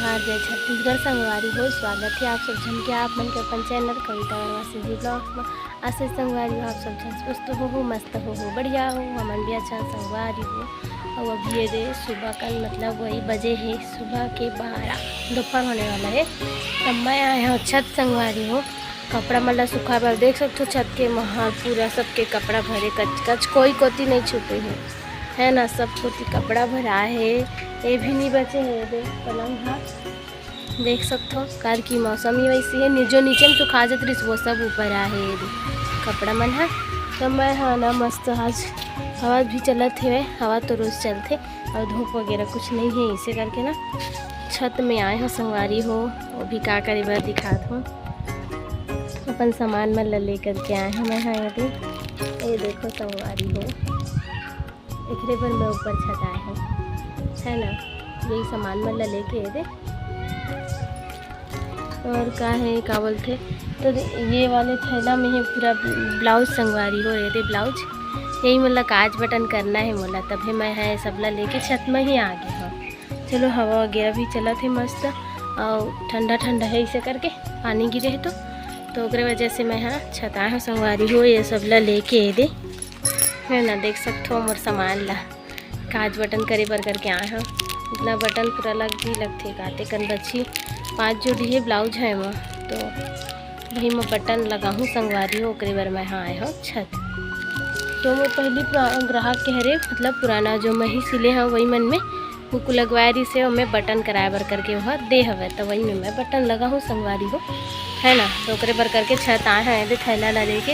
जोहार जय छत्तीसगढ़ संगवारी हो। स्वागत है आप सब जन के आप मन के अपन चैनल कविता वनवासी जी ब्लॉग्स में। आशीष संगवारी हो आप सब जन स्वस्थ हो मस्त हो बढ़िया हो हमन भी अच्छा संगवारी हो। और अभी ये दे सुबह का मतलब वही बजे है सुबह के 12 दोपहर होने वाला है। तब मैं आया हूँ छत संगवारी हो। कपड़ा मतलब सूखा पर देख सकते हो छत के वहाँ पूरा सबके कपड़ा भरे कच कच कोई कोती नहीं छुपे है ना। सब कोती कपड़ा भरा है ये भी नहीं बचे है। देख पलंग है देख सकते हो कार की मौसम ही वैसी है जो नीचे में सुखा जाती वो सब ऊपर आहे कपड़ा मन है। तो मैं हाँ ना मस्त आज हवा भी चलत है हवा तो रोज़ चलते और धूप वगैरह कुछ नहीं है इसे करके ना छत में आए हो संगवारी हो। वो भी का करे बार दिखात हूँ अपन सामान में ले करके आए हैं मैं हाँ ये देखो संगवारी हो एकरे पर मैं ऊपर छत आए हूँ है ना। यही सामान में लेके दे और का है का बोलते तो ये वाले थैला में है पूरा ब्लाउज संगवारी हो ये दे ब्लाउज यही मतलब काज बटन करना है मोला तब है मैं है सबला लेके छत में ही आ गया हूँ। चलो हवा वगैरह भी चला थे मस्त और ठंडा ठंडा है इसे करके पानी गिरे है तो वजह से मैं हाँ छत आया हूँ संगवारी हो ये सबला लेके दे है ना। देख सकते हो मोर सामान ला काज बटन करे बर करके आए हैं इतना बटन पूरा लग भी लगते काटे कन बच्ची 5 जोड़ी है ब्लाउज है वहाँ तो वही मैं बटन लगा हूँ संगवारी हो ओकरे बर मैं हाँ आए हूँ छत। तो मैं पहली ग्राहक के हरे मतलब पुराना जो मैं ही सिले हैं वही मन में वो लगवारी से मैं बटन कराए बर करके वह दे हवे तो वही में मैं बटन लगा हूँ संगवारी हो है ना। तो ओकरे बर करके छत आए हैं दे थैला ला लेके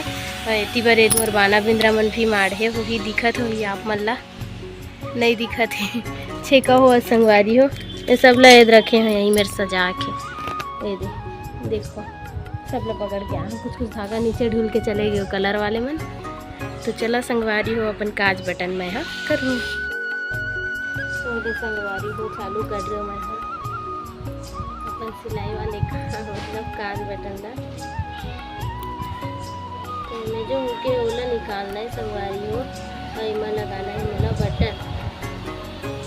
इतनी बार मोर बाना बिंद्रा मन भी माढ़ है वही दिखत हो आप मन ला नहीं दिखत है छेका हो संगवारी हो ये सब ला याद रखे हैं यहीं मेरे सजा के ये देखो सब ला पकड़ के आए कुछ धागा नीचे ढूल के चले गए कलर वाले मन। तो चला संगवारी हो अपन काज बटन मैं हाँ करूँ तो संगवारी हो चालू कर रहे हो मैं हाँ अपन सिलाई वाले का मतलब काज बटन ला तो मैं जो उनके ओला निकालना है संगवारी हो और इमा लगाना है मोला बटन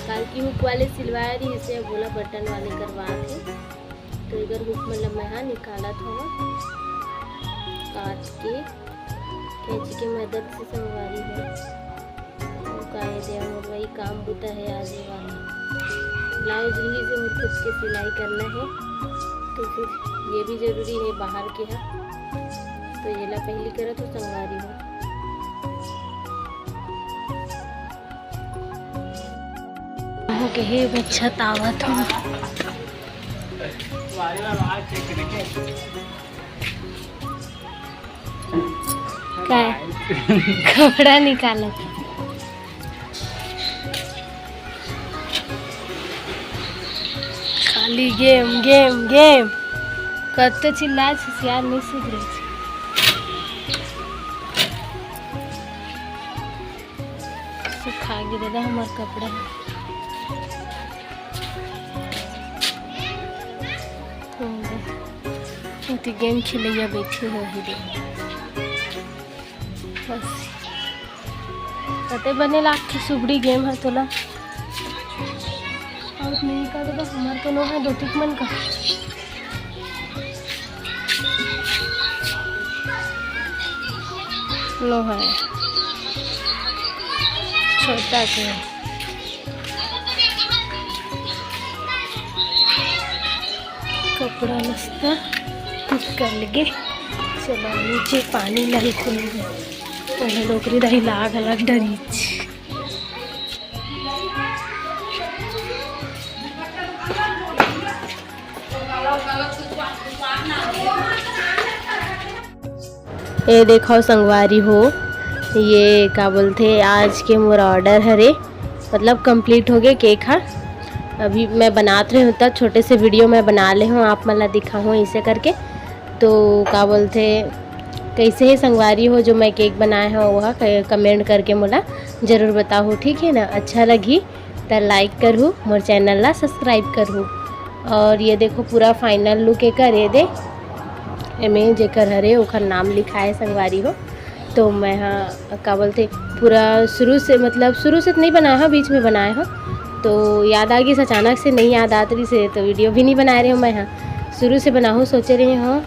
काल की हुक वाले सिलवाया रही इसे बोला बटन वाले करवा थे तो इधर हुक मतलब मैं हाँ निकाला था काट के कैंची की मदद से संगवारी है दे और वही काम बुता है आज वाला ब्लाउज ही से मुझे खुद के सिलाई करना है तो फिर ये भी ज़रूरी है बाहर के है तो ये ला पहली करा तो संगवारी हो के हे अच्छा तावत हो क्या कपड़ा निकाला था खाली गेम गेम गेम कते चिल्ला यार नहीं सीख रही सुखा गिरे था हमार कपड़ा गेम खेलैया बैठी हो ही दे बस कते बने लाख सुबड़ी गेम है तोला और नहीं का तो हमारे तो नो है दो तिक मन का लो है छोटा से कपड़ा नस्ता कर लगे चलो नीचे पानी नहीं खुल पहले नौकरी रही लाग अलग डरी ये देखो संगवारी हो ये क्या बोलते आज के मोरा ऑर्डर हरे मतलब कंप्लीट हो गए केक हाँ अभी मैं बनाते रही हूँ छोटे से वीडियो मैं बना ले हूँ आप मतलब दिखा हूँ इसे करके तो क्या बोलते कैसे ही संगवारी हो जो मैं केक बनाया है वह कमेंट करके मोला ज़रूर बताओ ठीक है ना। अच्छा लगी तो लाइक करूँ मोर चैनल ला सब्सक्राइब करूँ और ये देखो पूरा फाइनल लुक एक करे दे एमें जेकर हरे ओकर नाम लिखा है संगवारी हो। तो मैं हाँ क्या बोलते पूरा शुरू से मतलब शुरू से नहीं बनाया हाँ बीच में बनाया हाँ तो याद आ गई अचानक से, नहीं याद आत रही से तो वीडियो भी नहीं बना रही हूँ मैं। हाँ शुरू से बनाऊँ सोच रही हूँ,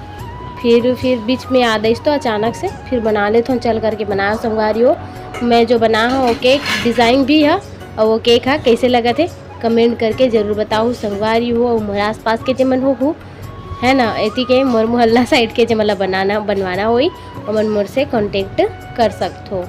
फिर बीच में याद आई तो अचानक से फिर बना लेते हूँ, चल करके बना संगवारी हो। मैं जो बना हूँ वो केक डिज़ाइन भी है और वो केक है कैसे लगा थे कमेंट करके ज़रूर बताओ संगवारी हो। और मोर आस पास के जमन हो है ना, ऐसी के मोर मोहल्ला साइड के जो मतलब बनवाना हुई और मन मोर से कांटेक्ट कर सकते हो।